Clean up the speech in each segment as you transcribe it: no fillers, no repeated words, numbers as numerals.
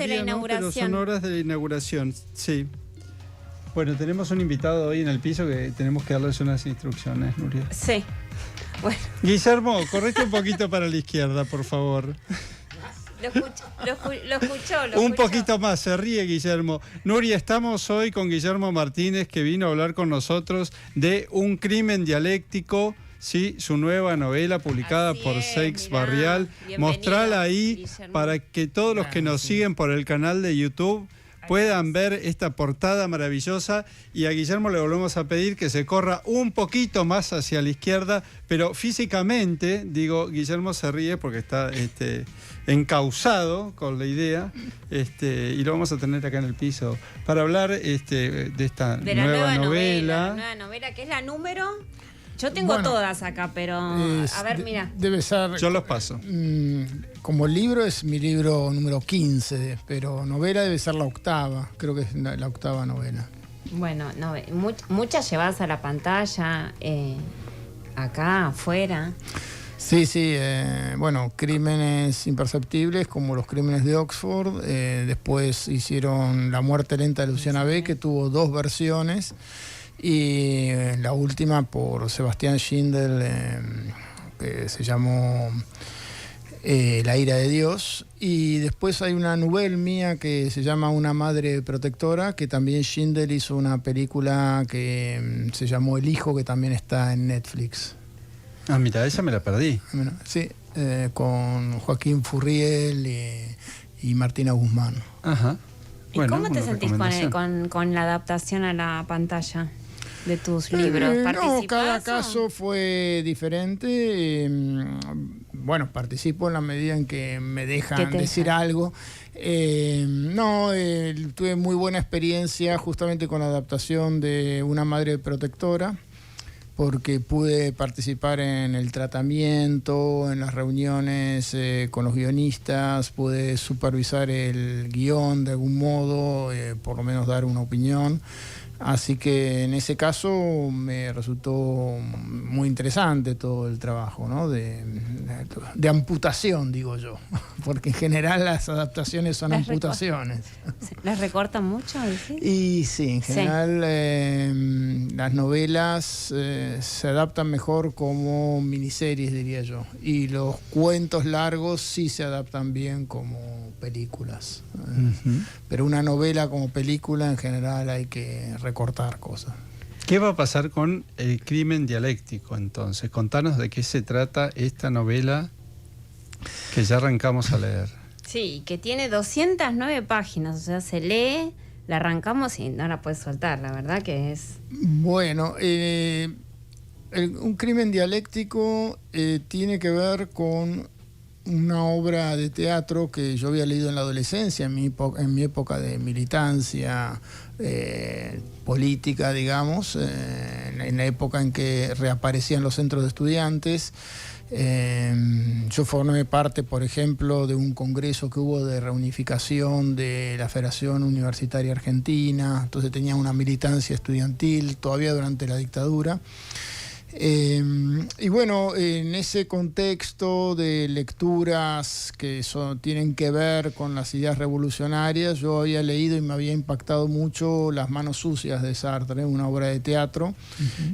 de la inauguración. No, pero son horas de la inauguración, sí. Bueno, tenemos un invitado hoy en el piso que tenemos que darles unas instrucciones, Nuria. Sí. Bueno. Guillermo, correte un poquito para la izquierda, por favor. Lo escuchó. Un poquito más, se ríe Guillermo. Nuria, estamos hoy con Guillermo Martínez, que vino a hablar con nosotros de Un crimen dialéctico, sí, su nueva novela publicada Así por es, Seix mirá, Barrial. bienvenido, Mostrala ahí Guillermo, para que todos los que nos siguen por el canal de YouTube puedan ver esta portada maravillosa, y a Guillermo le volvemos a pedir que se corra un poquito más hacia la izquierda, pero físicamente, digo, Guillermo se ríe porque está encausado con la idea, y lo vamos a tener acá en el piso para hablar de esta nueva novela. La nueva novela, que es la número... Yo tengo todas acá, pero a ver, mira. Debe ser... Yo los paso. Como libro es mi libro número 15, pero novela debe ser la octava. Creo que es la octava novela. Bueno, muchas llevadas a la pantalla, acá, afuera. Sí, bueno, Crímenes Imperceptibles, como Los Crímenes de Oxford. Después hicieron La muerte lenta de Luciana B., que tuvo 2 versiones. Y la última por Sebastián Schindel, que se llamó La ira de Dios. Y después hay una novela mía que se llama Una madre protectora, que también Schindel hizo una película que se llamó El hijo, que también está en Netflix. Ah, mira, esa me la perdí. Bueno, sí, con Joaquín Furriel y Martina Guzmán. Ajá. ¿Y cómo te sentís con la adaptación a la pantalla de tus libros? No, cada caso fue diferente. Bueno, participo en la medida en que me dejan decir algo. Tuve muy buena experiencia justamente con la adaptación de Una madre protectora, porque pude participar en el tratamiento, en las reuniones con los guionistas, pude supervisar el guión de algún modo, por lo menos dar una opinión. Así que en ese caso me resultó muy interesante todo el trabajo, ¿no? de amputación, digo yo, porque en general las adaptaciones son amputaciones. ¿Las recortan mucho? ¿Decís? Y sí, en general las novelas se adaptan mejor como miniseries, diría yo, y los cuentos largos sí se adaptan bien como películas. Pero una novela como película en general hay que recortar cosas. ¿Qué va a pasar con El crimen dialéctico entonces? Contanos de qué se trata esta novela que ya arrancamos a leer. Sí, que tiene 209 páginas, o sea, se lee, la arrancamos y no la puedes soltar, la verdad que es... Bueno, Un crimen dialéctico tiene que ver con una obra de teatro que yo había leído en la adolescencia, en mi época de militancia política, digamos, en la época en que reaparecían los centros de estudiantes. Yo formé parte, por ejemplo, de un congreso que hubo de reunificación de la Federación Universitaria Argentina, entonces tenía una militancia estudiantil todavía durante la dictadura. Y bueno, en ese contexto de lecturas que tienen que ver con las ideas revolucionarias, yo había leído y me había impactado mucho Las manos sucias de Sartre, una obra de teatro,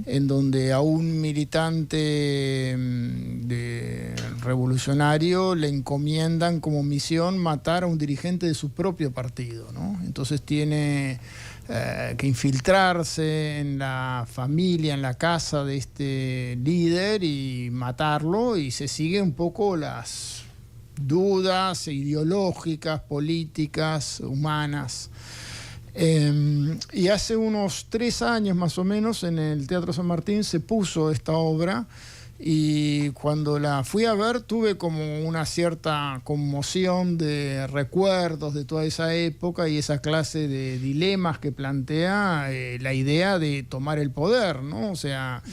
en donde a un militante revolucionario le encomiendan como misión matar a un dirigente de su propio partido, ¿no? Entonces tiene que infiltrarse en la familia, en la casa de este líder y matarlo, y se sigue un poco las dudas ideológicas, políticas, humanas. Y hace unos 3 años más o menos en el Teatro San Martín se puso esta obra, y cuando la fui a ver tuve como una cierta conmoción de recuerdos de toda esa época y esa clase de dilemas que plantea la idea de tomar el poder, ¿no? O sea,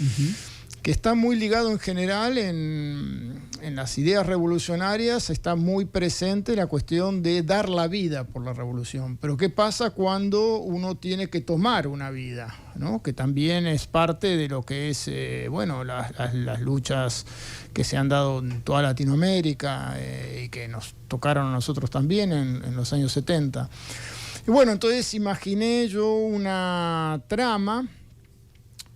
que está muy ligado en general en las ideas revolucionarias, está muy presente la cuestión de dar la vida por la revolución. Pero ¿qué pasa cuando uno tiene que tomar una vida, ¿no? Que también es parte de lo que es las luchas que se han dado en toda Latinoamérica y que nos tocaron a nosotros también en los años 70. Y bueno, entonces imaginé yo una trama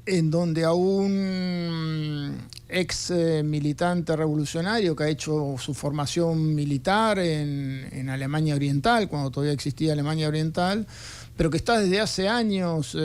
en donde a un ex militante revolucionario que ha hecho su formación militar en Alemania Oriental, cuando todavía existía Alemania Oriental, pero que está desde hace años,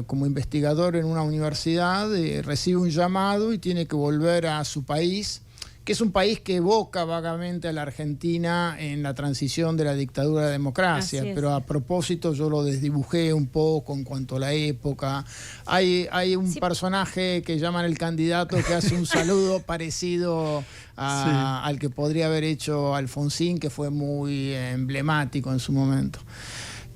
como investigador en una universidad, recibe un llamado y tiene que volver a su país, que es un país que evoca vagamente a la Argentina en la transición de la dictadura a la democracia, pero a propósito yo lo desdibujé un poco en cuanto a la época. Hay un personaje que llaman el candidato que hace un saludo parecido al que podría haber hecho Alfonsín, que fue muy emblemático en su momento.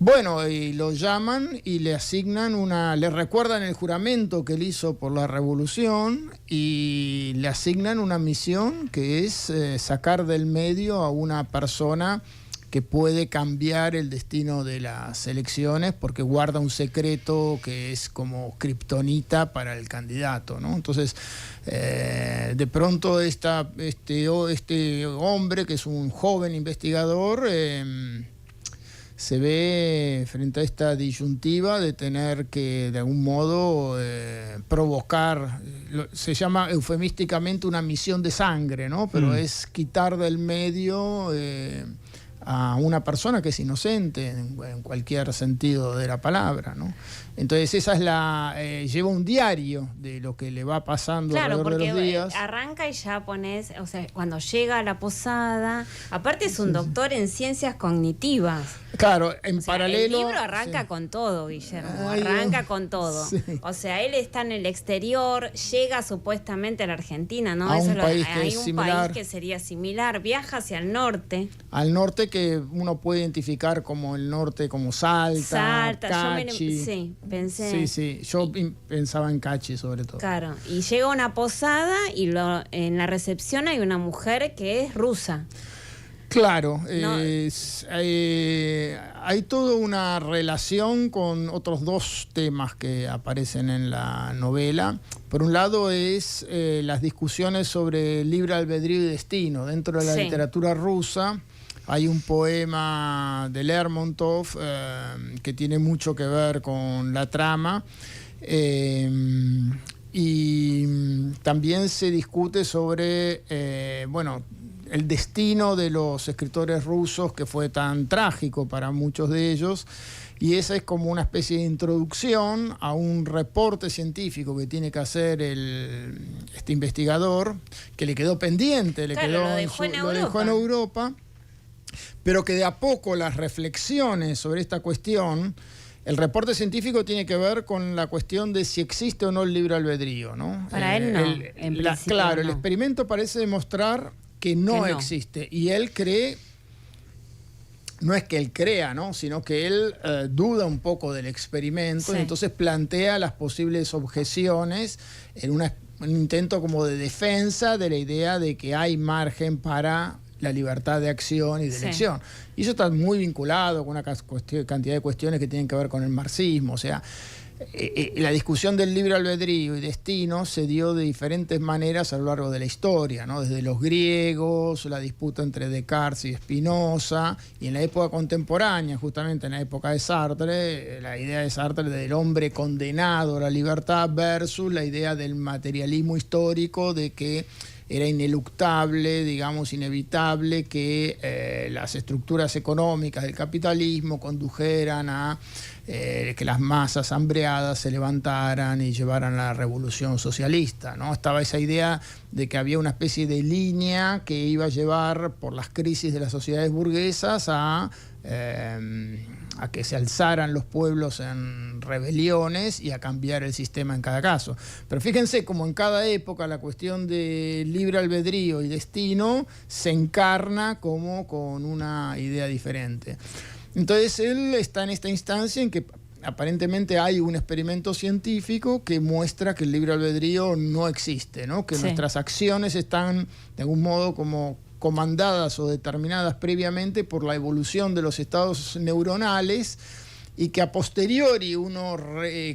Bueno, y lo llaman y le asignan le recuerdan el juramento que él hizo por la revolución y le asignan una misión que es sacar del medio a una persona que puede cambiar el destino de las elecciones porque guarda un secreto que es como kriptonita para el candidato, ¿no? Entonces, de pronto este hombre, que es un joven investigador, se ve frente a esta disyuntiva de tener que, de algún modo, provocar, se llama eufemísticamente una misión de sangre, ¿no? Pero es quitar del medio a una persona que es inocente en cualquier sentido de la palabra, ¿no? Entonces esa es lleva un diario de lo que le va pasando alrededor de los días. Arranca y ya pones, o sea, cuando llega a la posada, aparte es un doctor en ciencias cognitivas. Claro, en paralelo. El libro arranca con todo, Guillermo, arranca con todo. Sí. O sea, él está en el exterior, llega supuestamente a la Argentina, ¿no? Hay un país que sería similar, viaja hacia el norte. Al norte, que uno puede identificar como el norte, como Salta, Cachi. Sí, pensé. Sí, yo pensaba en Cachi sobre todo. Claro, y llega a una posada y en la recepción hay una mujer que es rusa. Claro, hay toda una relación con otros dos temas que aparecen en la novela. Por un lado es las discusiones sobre libre albedrío y destino. Dentro de la literatura rusa hay un poema de Lermontov que tiene mucho que ver con la trama. Y también se discute sobre, el destino de los escritores rusos, que fue tan trágico para muchos de ellos, y esa es como una especie de introducción a un reporte científico que tiene que hacer este investigador, que le quedó pendiente, lo dejó en Europa, pero que de a poco las reflexiones sobre esta cuestión. El reporte científico tiene que ver con la cuestión de si existe o no el libre albedrío, ¿no? Para él no. Claro, el experimento parece demostrar que no existe. Y él cree, no es que él crea, ¿no? Sino que él duda un poco del experimento y entonces plantea las posibles objeciones en un intento como de defensa de la idea de que hay margen para la libertad de acción y de elección. Y eso está muy vinculado con una cantidad de cuestiones que tienen que ver con el marxismo. O sea, la discusión del libre albedrío y destino se dio de diferentes maneras a lo largo de la historia, ¿no? Desde los griegos, la disputa entre Descartes y Spinoza, y en la época contemporánea, justamente en la época de Sartre, la idea de Sartre del hombre condenado a la libertad versus la idea del materialismo histórico, de que era ineluctable, digamos, inevitable que las estructuras económicas del capitalismo condujeran a que las masas hambreadas se levantaran y llevaran a la revolución socialista, ¿no? Estaba esa idea de que había una especie de línea que iba a llevar por las crisis de las sociedades burguesas a que se alzaran los pueblos en rebeliones y a cambiar el sistema en cada caso. Pero fíjense como en cada época la cuestión de libre albedrío y destino se encarna como con una idea diferente. Entonces él está en esta instancia en que aparentemente hay un experimento científico que muestra que el libre albedrío no existe, ¿no? Que nuestras acciones están de algún modo como comandadas o determinadas previamente por la evolución de los estados neuronales, y que a posteriori uno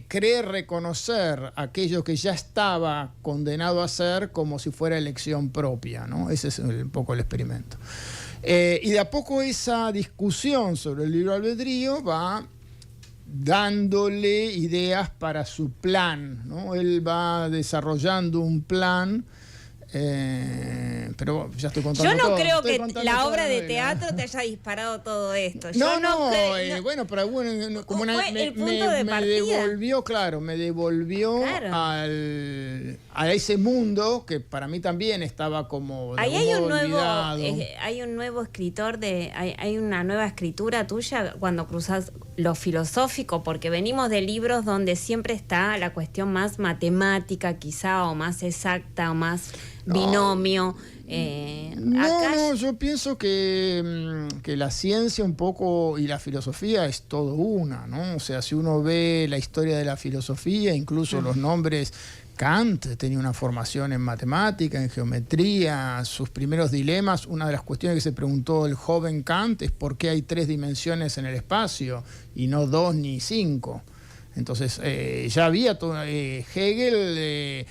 cree reconocer aquello que ya estaba condenado a ser como si fuera elección propia, ¿no? Ese es un poco el experimento. Y de a poco esa discusión sobre el libre albedrío va dándole ideas para su plan, ¿no? Él va desarrollando un plan, pero ya estoy contando todo. Yo no todo. creo que la obra de teatro te haya disparado todo esto. Bueno, pero bueno, como el punto de partida. Me devolvió a ese mundo que para mí también estaba como ahí hay olvidado. Hay un nuevo escritor, hay una nueva escritura tuya cuando cruzas lo filosófico, porque venimos de libros donde siempre está la cuestión más matemática quizá, o más exacta, o más binomio. Yo pienso que la ciencia un poco y la filosofía es todo una, ¿no? O sea, si uno ve la historia de la filosofía, incluso los nombres, Kant tenía una formación en matemática, en geometría, sus primeros dilemas, una de las cuestiones que se preguntó el joven Kant es por qué hay 3 dimensiones en el espacio y no 2 ni 5. Entonces ya había todo, Hegel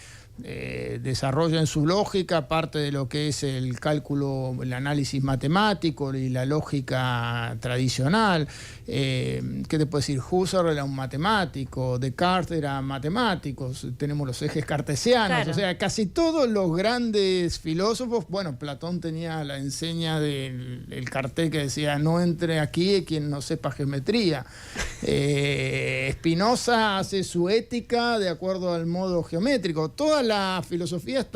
desarrolla en su lógica parte de lo que es el cálculo, el análisis matemático y la lógica tradicional. ¿Qué te puedo decir? Husserl era un matemático, Descartes era matemático, tenemos los ejes cartesianos, claro. O sea, casi todos los grandes filósofos, bueno, Platón tenía la enseña del cartel que decía no entre aquí quien no sepa geometría. Spinoza hace su ética de acuerdo al modo geométrico. Toda la filosofía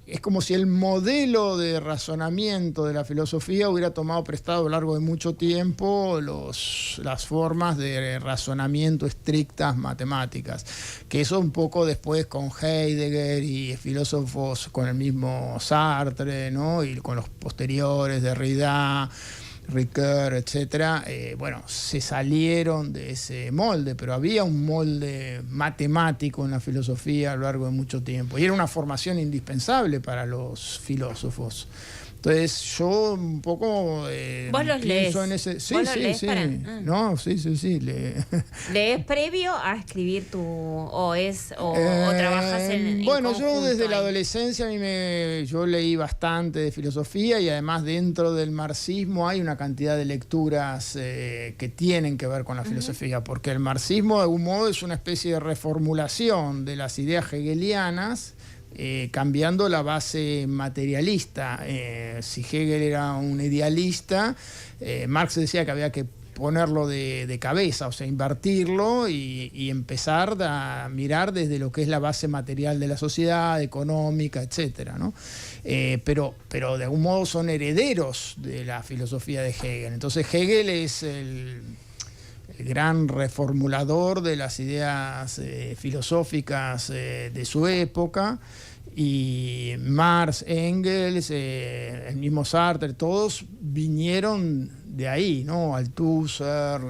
es como si el modelo de razonamiento de la filosofía hubiera tomado prestado a lo largo de mucho tiempo las formas de razonamiento estrictas matemáticas, que eso un poco después con Heidegger y filósofos con el mismo Sartre, ¿no? Y con los posteriores, Derrida, Ricoeur, etcétera, se salieron de ese molde, pero había un molde matemático en la filosofía a lo largo de mucho tiempo y era una formación indispensable para los filósofos. Entonces yo un poco ¿Vos los lees? En ese, sí. No, sí. ¿Lees previo a escribir o trabajas en yo desde la ahí? adolescencia yo leí bastante de filosofía y además dentro del marxismo hay una cantidad de lecturas que tienen que ver con la filosofía, porque el marxismo de algún modo es una especie de reformulación de las ideas hegelianas, cambiando la base materialista. Si Hegel era un idealista, Marx decía que había que ponerlo de cabeza, o sea, invertirlo y empezar a mirar desde lo que es la base material de la sociedad, económica, etcétera, ¿no? Pero de algún modo son herederos de la filosofía de Hegel. Entonces Hegel es el gran reformulador de las ideas filosóficas de su época, y Marx, Engels, el mismo Sartre, todos vinieron de ahí, ¿no? Althusser,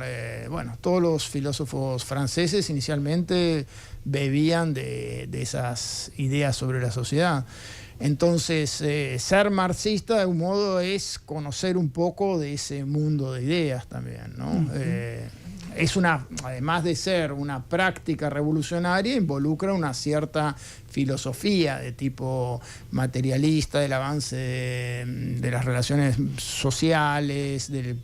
todos los filósofos franceses inicialmente bebían de esas ideas sobre la sociedad. Entonces, ser marxista de algún modo es conocer un poco de ese mundo de ideas también, ¿no? Además de ser una práctica revolucionaria, involucra una cierta filosofía de tipo materialista, del avance de las relaciones sociales, de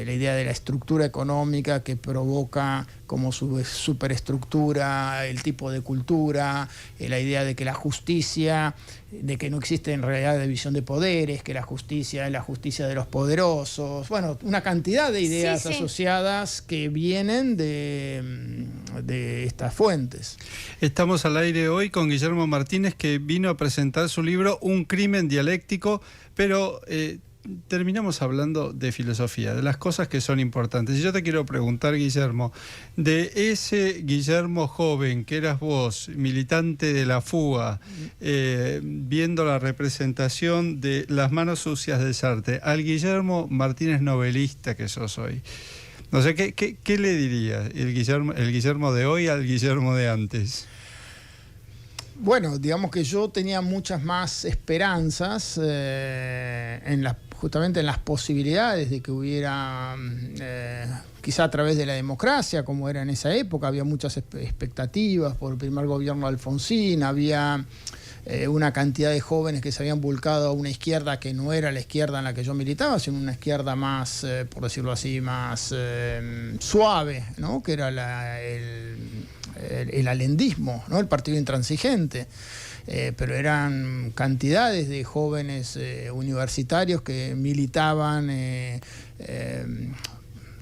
la idea de la estructura económica que provoca como su superestructura el tipo de cultura, la idea de que la justicia, de que no existe en realidad división de poderes, que la justicia es la justicia de los poderosos, una cantidad de ideas asociadas que vienen de estas fuentes. Estamos al aire hoy con Guillermo Martínez, que vino a presentar su libro Un crimen dialéctico, pero terminamos hablando de filosofía, de las cosas que son importantes. Y yo te quiero preguntar, Guillermo, de ese Guillermo joven que eras vos, militante de la fuga, viendo la representación de Las manos sucias de Sartre, al Guillermo Martínez novelista que sos hoy, No sé, ¿qué le diría el Guillermo de hoy al Guillermo de antes? Bueno, digamos que yo tenía muchas más esperanzas justamente en las posibilidades de que hubiera, quizá a través de la democracia, como era en esa época, había muchas expectativas por el primer gobierno de Alfonsín, había una cantidad de jóvenes que se habían volcado a una izquierda que no era la izquierda en la que yo militaba, sino una izquierda más, por decirlo así, más suave, ¿no? Que era el alendismo, ¿no? El partido intransigente. Pero eran cantidades de jóvenes universitarios que militaban.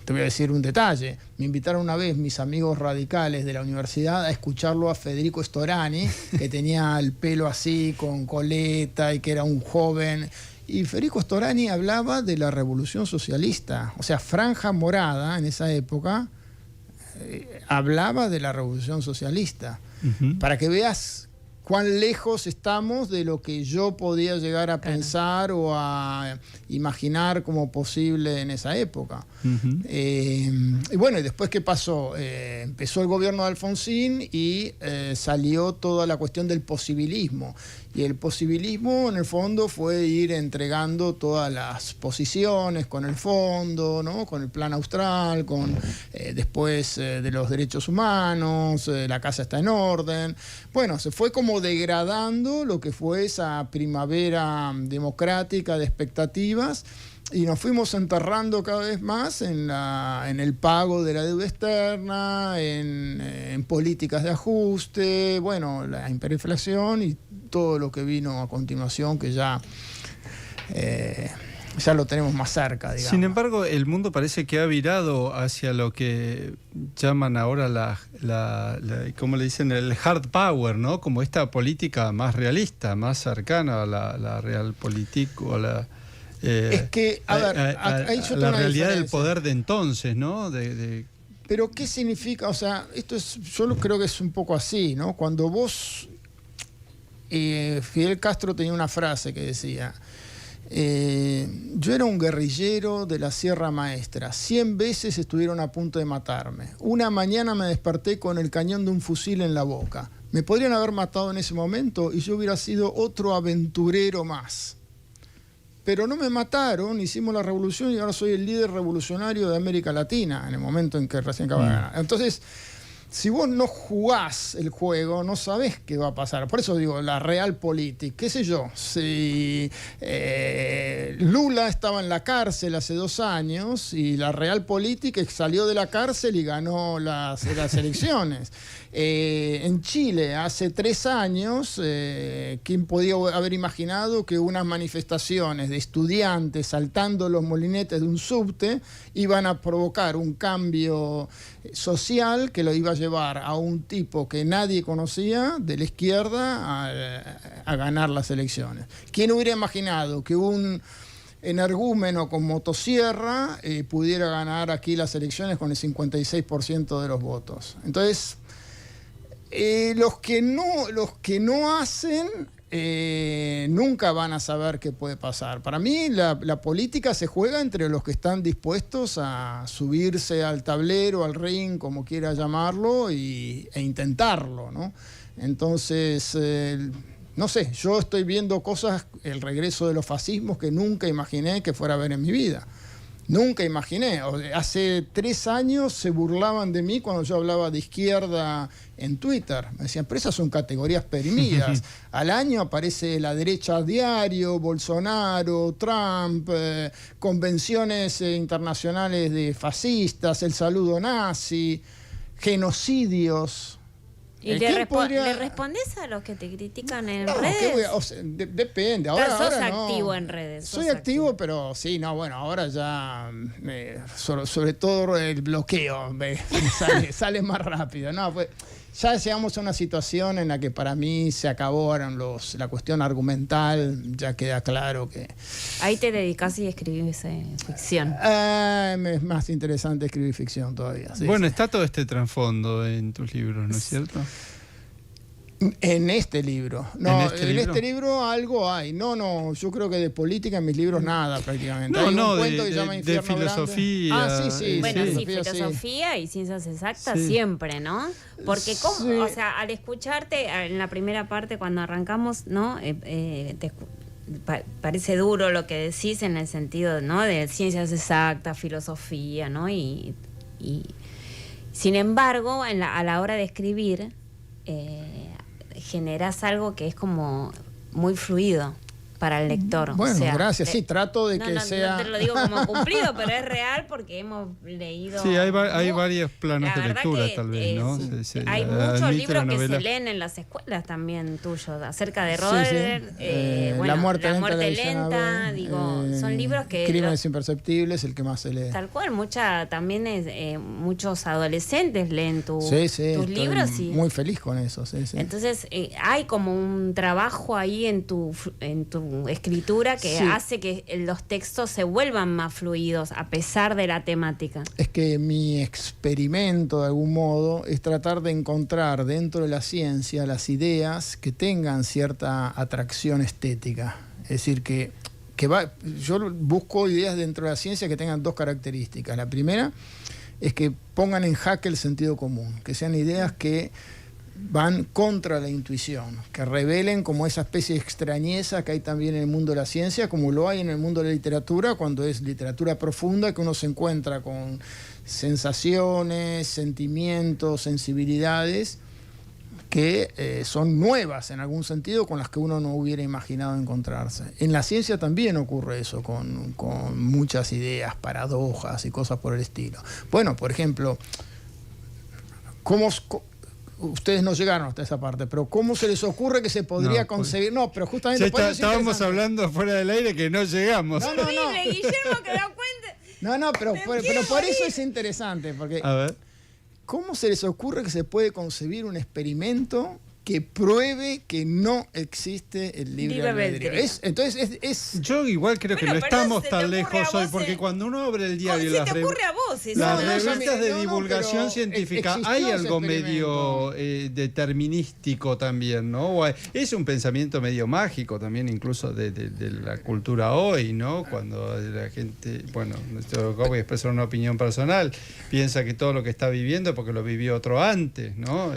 Te voy a decir un detalle. Me invitaron una vez mis amigos radicales de la universidad a escucharlo a Federico Storani, que tenía el pelo así, con coleta, y que era un joven. Y Federico Storani hablaba de la revolución socialista. O sea, Franja Morada, en esa época, hablaba de la revolución socialista. Para que veas cuán lejos estamos de lo que yo podía llegar a pensar o a imaginar como posible en esa época. Y bueno, y después, ¿qué pasó? Empezó el gobierno de Alfonsín y salió toda la cuestión del posibilismo. Y el posibilismo, en el fondo, fue ir entregando todas las posiciones con el fondo, ¿no? Con el Plan Austral, con después de los derechos humanos, la casa está en orden. Bueno, se fue como degradando lo que fue esa primavera democrática de expectativas, y nos fuimos enterrando cada vez más en el pago de la deuda externa, en políticas de ajuste, bueno, la hiperinflación y todo lo que vino a continuación, que ya lo tenemos más cerca, digamos. Sin embargo, el mundo parece que ha virado hacia lo que llaman ahora ¿cómo le dicen? El hard power, ¿no? Como esta política más realista, más cercana a la realpolitik o a la... es que, a ver, ahí yo la realidad del poder de entonces, ¿no? Pero ¿qué significa? O sea, yo creo que es un poco así, ¿no? Cuando vos... Fidel Castro tenía una frase que decía: yo era un guerrillero de la Sierra Maestra, 100 veces estuvieron a punto de matarme. Una mañana me desperté con el cañón de un fusil en la boca. Me podrían haber matado en ese momento y yo hubiera sido otro aventurero más. Pero no me mataron, hicimos la revolución y ahora soy el líder revolucionario de América Latina, en el momento en que recién acaba de ganar. Entonces, si vos no jugás el juego, no sabés qué va a pasar. Por eso digo, la realpolitik, qué sé yo, si Lula estaba en la cárcel hace 2 años y la realpolitik salió de la cárcel y ganó las elecciones. En Chile, hace 3 años, ¿quién podía haber imaginado que unas manifestaciones de estudiantes saltando los molinetes de un subte iban a provocar un cambio social que lo iba a llevar a un tipo que nadie conocía de la izquierda a ganar las elecciones? ¿Quién hubiera imaginado que un energúmeno con motosierra pudiera ganar aquí las elecciones con el 56% de los votos? Entonces, los que no hacen nunca van a saber qué puede pasar. Para mí la política se juega entre los que están dispuestos a subirse al tablero, al ring, como quiera llamarlo, e intentarlo, ¿no? Entonces, no sé, yo estoy viendo cosas, el regreso de los fascismos que nunca imaginé que fuera a ver en mi vida. Nunca imaginé. Hace 3 años se burlaban de mí cuando yo hablaba de izquierda en Twitter. Me decían, pero esas son categorías perimidas. Al año aparece la derecha a diario, Bolsonaro, Trump, convenciones internacionales de fascistas, el saludo nazi, genocidios. ¿Y le respondes a los que te critican en redes? Depende. Ahora sos no. Activo en redes. Soy activo, pero sí, no, bueno, ahora ya, sobre todo el bloqueo sale más rápido. No, pues, ya llegamos a una situación en la que para mí se acabaron la cuestión argumental, ya queda claro que... Ahí te dedicás y escribís ficción. Es más interesante escribir ficción todavía. Sí, bueno, sí. está todo este trasfondo en tus libros, ¿no es cierto? En este libro. No, en este libro algo hay. No, yo creo que de política en mis libros nada prácticamente. Hay un cuento que se llama Infierno de filosofía. Grande. Sí. Bueno, sí, filosofía filosofía y ciencias exactas siempre, ¿no? Porque o sea, al escucharte en la primera parte cuando arrancamos, ¿no? Parece duro lo que decís en el sentido, ¿no? De ciencias exactas, filosofía, ¿no? Y sin embargo, a la hora de escribir, generás algo que es como muy fluido para el lector. Bueno, o sea, gracias. Sí, trato de que sea... No te lo digo como cumplido, pero es real porque hemos leído... Sí, hay varios planos de lectura, que, tal vez, ¿no? Hay muchos libros que se leen en las escuelas también tuyos, acerca de Roder, bueno, La muerte lenta, digo, son libros que... Crímenes imperceptibles, el que más se lee. Tal cual, también muchos adolescentes leen tus libros. Y muy feliz con eso, sí. Entonces, hay como un trabajo ahí en tu escritura que hace que los textos se vuelvan más fluidos a pesar de la temática. Es que mi experimento de algún modo es tratar de encontrar dentro de la ciencia las ideas que tengan cierta atracción estética. Es decir, yo busco ideas dentro de la ciencia que tengan dos características. La primera es que pongan en jaque el sentido común, que sean ideas que van contra la intuición, que revelen como esa especie de extrañeza que hay también en el mundo de la ciencia, como lo hay en el mundo de la literatura, cuando es literatura profunda, que uno se encuentra con sensaciones, sentimientos, sensibilidades que son nuevas en algún sentido, con las que uno no hubiera imaginado encontrarse. En la ciencia también ocurre eso, con muchas ideas, paradojas y cosas por el estilo. Bueno, por ejemplo, ustedes no llegaron hasta esa parte, pero ¿cómo se les ocurre que se podría concebir? No, pero justamente estábamos hablando fuera del aire que no llegamos. No. Guillermo, que da cuenta. No, pero por eso es interesante, porque a ver, ¿cómo se les ocurre que se puede concebir un experimento que pruebe que no existe el libre albedrío? Yo igual creo que no estamos tan lejos hoy, porque cuando uno abre el diario, las revistas de divulgación científica, hay algo medio determinístico también, ¿no? Es un pensamiento medio mágico también, incluso de la cultura hoy, ¿no? Cuando la gente, bueno, voy a expresar una opinión personal, piensa que todo lo que está viviendo es porque lo vivió otro antes, ¿no?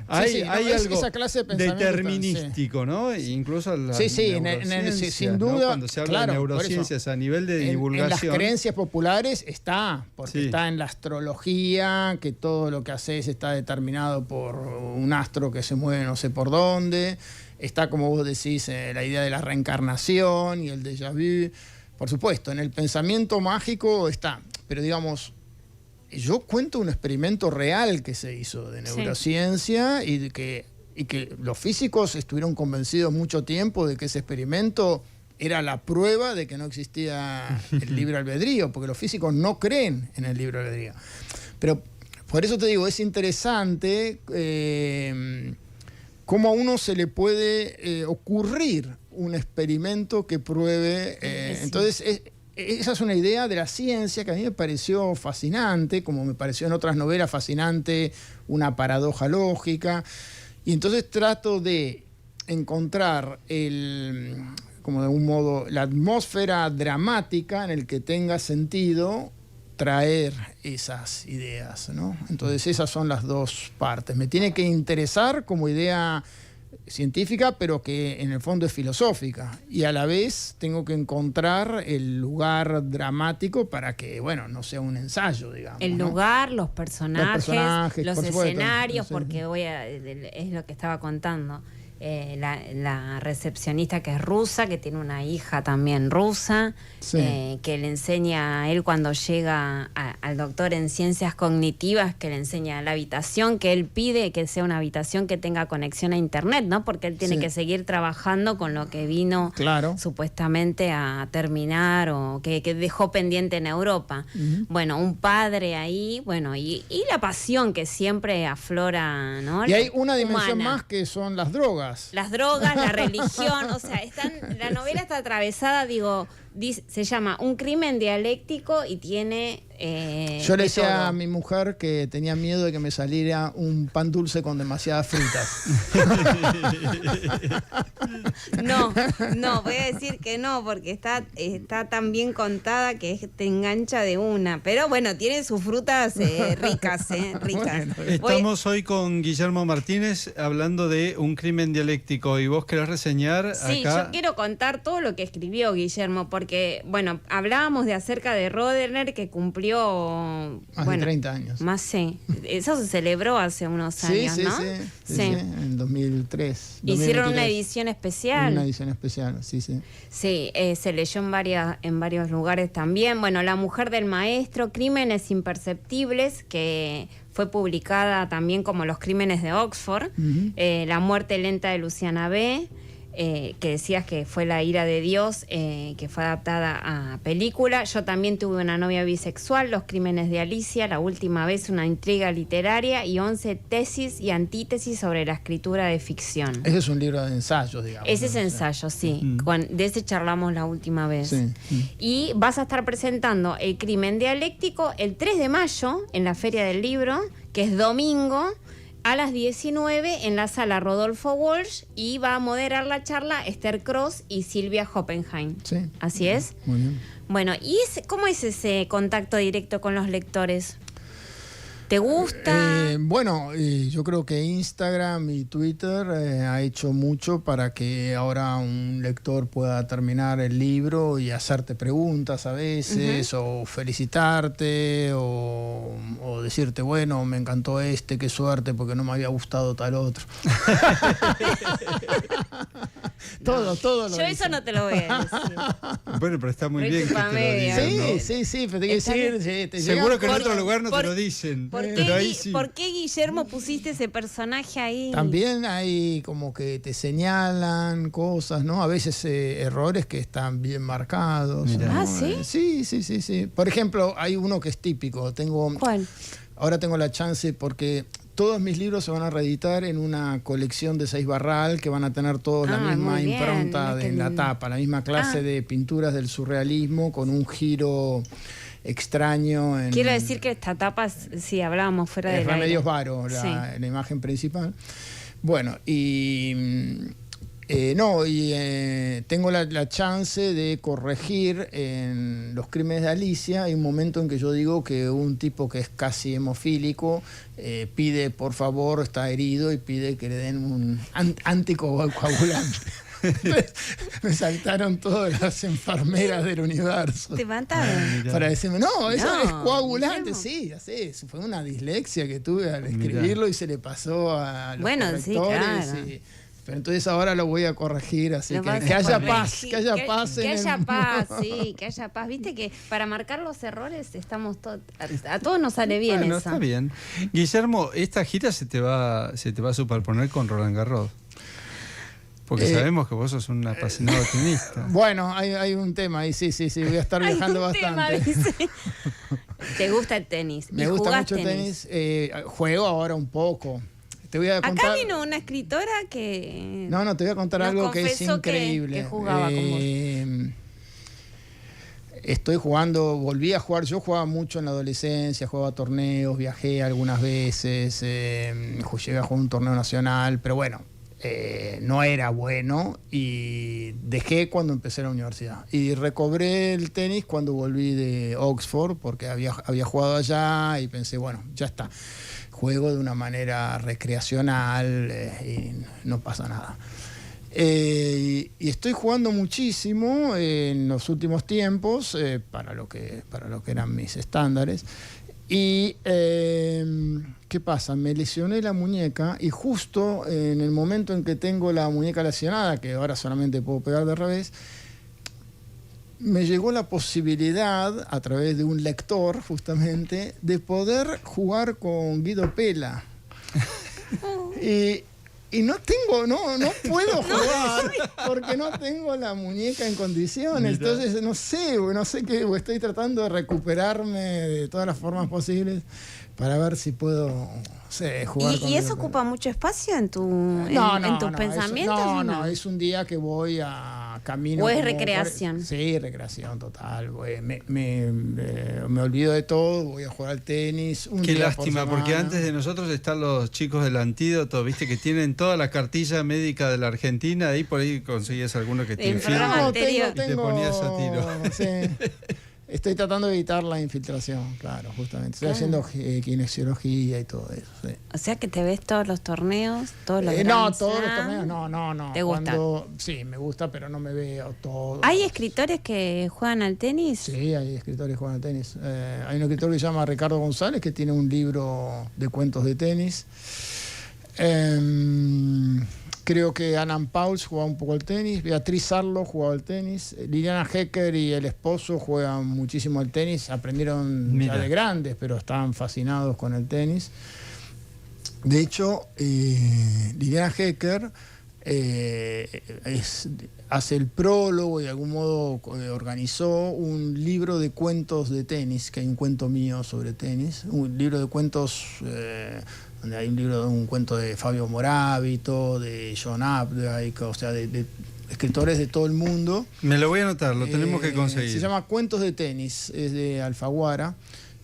Hay algo esa clase de determinístico, ¿no? Incluso sin duda, ¿no? Cuando se habla de neurociencias a nivel de divulgación. En las creencias populares porque está en la astrología, que todo lo que haces está determinado por un astro que se mueve no sé por dónde. Está, como vos decís, la idea de la reencarnación y el déjà vu. Por supuesto, en el pensamiento mágico está, pero digamos, yo cuento un experimento real que se hizo de neurociencia y que los físicos estuvieron convencidos mucho tiempo de que ese experimento era la prueba de que no existía el libre albedrío, porque los físicos no creen en el libre albedrío. Pero por eso te digo, es interesante cómo a uno se le puede ocurrir un experimento que pruebe. Entonces, esa es una idea de la ciencia que a mí me pareció fascinante, como me pareció en otras novelas fascinante una paradoja lógica. Y entonces trato de encontrar como de algún modo, la atmósfera dramática en el que tenga sentido traer esas ideas, ¿no? Entonces esas son las dos partes. Me tiene que interesar como idea científica, pero que en el fondo es filosófica. Y a la vez tengo que encontrar el lugar dramático para que, bueno, no sea un ensayo, digamos. El lugar, los personajes, los escenarios, porque es lo que estaba contando. La recepcionista que es rusa, que tiene una hija también rusa, que le enseña a él cuando llega al doctor en ciencias cognitivas, que le enseña la habitación que él pide, que sea una habitación que tenga conexión a internet, ¿no? Porque él tiene que seguir trabajando con lo que vino supuestamente a terminar o que dejó pendiente en Europa. Bueno, un padre ahí, bueno, y la pasión que siempre aflora, ¿no? Y hay una dimensión más que son las drogas. Las drogas, la religión, o sea, la novela está atravesada, digo, se llama Un crimen dialéctico y tiene... Yo le de decía todo. a mi mujer que tenía miedo de que me saliera un pan dulce con demasiadas frutas. No, voy a decir que no, porque está tan bien contada que te engancha de una. Pero bueno, tiene sus frutas ricas, ricas. Bueno, Estamos hoy con Guillermo Martínez hablando de Un crimen dialéctico y vos querés reseñar Sí, acá. yo quiero contar todo lo que escribió Guillermo, porque, bueno, hablábamos de acerca de Rodener, que cumplió... Más de 30 años. Más, sí. Eso se celebró hace unos Sí, años, sí, ¿no? sí, en 2003. Hicieron 2023. una edición especial. Una edición especial, sí. Sí, se leyó en varios lugares también. Bueno, La mujer del maestro, Crímenes imperceptibles, que fue publicada también como Los crímenes de Oxford. Ujú. La muerte lenta de Luciana B., que decías que fue La ira de Dios, que fue adaptada a película. Yo también tuve una novia bisexual, Los crímenes de Alicia, La última vez, una intriga literaria, y 11 tesis y antítesis sobre la escritura de ficción. Ese es un libro de ensayos, digamos. Ese es ¿no? ensayo, sí. De ese charlamos la última vez. Sí. Y vas a estar presentando El crimen dialéctico el 3 de mayo en la Feria del Libro, que es domingo, a las 19 en la sala Rodolfo Walsh, y va a moderar la charla Esther Cross y Silvia Hoppenheim. Sí. ¿Así es? Muy bien. Bueno, ¿y cómo es ese contacto directo con los lectores? ¿Te gusta? Bueno, yo creo que Instagram y Twitter ha hecho mucho para que ahora un lector pueda terminar el libro y hacerte preguntas a veces, o felicitarte, o decirte, bueno, me encantó qué suerte, porque no me había gustado tal otro. Todo lo Yo eso dicen. no te lo voy a decir. Bueno, pero está muy Muy bien que te lo chupamedia. digan, ¿no? Sí, pero te quiero Está decir, bien. sí, te Seguro llegan que en Por- otro lugar no por- te lo dicen. ¿Por Pero ahí qué, sí. ¿Por qué, Guillermo, pusiste ese personaje ahí? También hay como que te señalan cosas, ¿no? A veces errores que están bien marcados. Mirá. ¿no? Ah, ¿sí? Sí. Por ejemplo, hay uno que es típico. ¿Cuál? Ahora tengo la chance porque todos mis libros se van a reeditar en una colección de 6 barral que van a tener todos la misma muy bien, impronta mirá qué en la lindo. tapa, la misma clase de pinturas del surrealismo con un giro extraño. Quiero decir que esta tapa, sí, hablábamos fuera de es Remedios Varo, la Sí. imagen principal. Bueno, tengo la chance de corregir en Los crímenes de Alicia. Hay un momento en que yo digo que un tipo que es casi hemofílico pide, por favor, está herido, y pide que le den un anticoagulante. Me saltaron todas las enfermeras del universo Te mataron. Mirá. para decirme, no, eso No, es coagulante. Guillermo. Sí, ya sé, eso fue una dislexia que tuve al escribirlo y se le pasó a los Bueno, sí, correctores. claro. Pero entonces ahora lo voy a corregir, así Lo vas que a haya corregir. paz, que haya paz Que en haya el paz, mundo. sí, que haya paz. Viste que para marcar los errores estamos a todos nos sale bien Bueno, eso. está bien. Guillermo, esta gira se te va a superponer con Roland Garros. Porque sabemos que vos sos un apasionado tenista. Bueno, hay un tema ahí, sí, voy a estar Hay viajando un tema, bastante. dice. ¿Te gusta el tenis? Me ¿Y gusta jugás mucho el tenis, juego ahora un poco. Te voy a contar. Acá vino una escritora que... No, te voy a contar nos algo que es confesó increíble. que jugaba con vos. Estoy jugando, volví a jugar, yo jugaba mucho en la adolescencia, jugaba torneos, viajé algunas veces, llegué a jugar un torneo nacional, pero bueno, no era bueno, y dejé cuando empecé la universidad. Y recobré el tenis cuando volví de Oxford, porque había jugado allá y pensé, bueno, ya está. Juego de una manera recreacional y no pasa nada. Y estoy jugando muchísimo en los últimos tiempos, para lo que eran mis estándares. Y ¿qué pasa? Me lesioné la muñeca, y justo en el momento en que tengo la muñeca lesionada, que ahora solamente puedo pegar de revés, me llegó la posibilidad, a través de un lector justamente, de poder jugar con Guido Pella. Y no puedo jugar porque no tengo la muñeca en condiciones. Mirá. Entonces no sé qué, estoy tratando de recuperarme de todas las formas posibles para ver si puedo jugar con ¿Y eso Guido ocupa mucho espacio en tus Pella. pensamientos? No, es un día que voy a camino. ¿O es como recreación? Sí, recreación total. Me olvido de todo, voy a jugar al tenis. Qué lástima, porque antes de nosotros están los chicos del Antídoto, viste, que tienen toda la cartilla médica de la Argentina, ahí por ahí conseguías alguno que te infiltra y te ponías a tiro. Sí. Estoy tratando de evitar la infiltración, claro, justamente. Estoy haciendo kinesiología y todo eso. Sí. O sea que te ves todos los torneos, todos los no, todos los torneos, no. ¿Te gusta? Sí, me gusta, pero no me veo todos. ¿Hay escritores que juegan al tenis? Sí, hay escritores que juegan al tenis. Hay un escritor que se llama Ricardo González, que tiene un libro de cuentos de tenis. Creo que Annan Pauls jugaba un poco al tenis, Beatriz Arlo jugaba al tenis, Liliana Hecker y el esposo juegan muchísimo al tenis, aprendieron ya de grandes, pero estaban fascinados con el tenis. De hecho, Liliana Hecker hace el prólogo y de algún modo organizó un libro de cuentos de tenis, que hay un cuento mío sobre tenis, un libro de cuentos... donde hay un cuento de Fabio Moravito, de John Updike, o sea, de escritores de todo el mundo. Me lo voy a anotar, lo tenemos que conseguir. Se llama Cuentos de tenis, es de Alfaguara.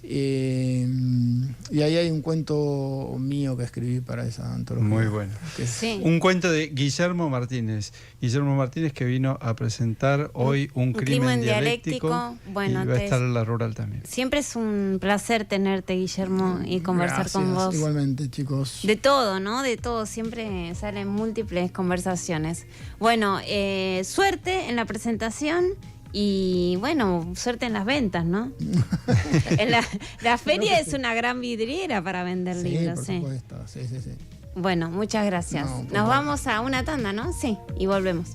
Y ahí hay un cuento mío que escribí para esa antología. Muy bueno. Sí. Un cuento de Guillermo Martínez. Guillermo Martínez, que vino a presentar hoy un crimen dialéctico. Bueno, y va a estar en la Rural también. Siempre es un placer tenerte, Guillermo, y conversar con vos. Igualmente, chicos. De todo, ¿no? De todo. Siempre salen múltiples conversaciones. Bueno, suerte en la presentación. Y bueno, suerte en las ventas, ¿no? La feria es una gran vidriera para vender libros. Por supuesto. Sí. Bueno, muchas gracias. Nos vamos a una tanda, ¿no? Sí, y volvemos.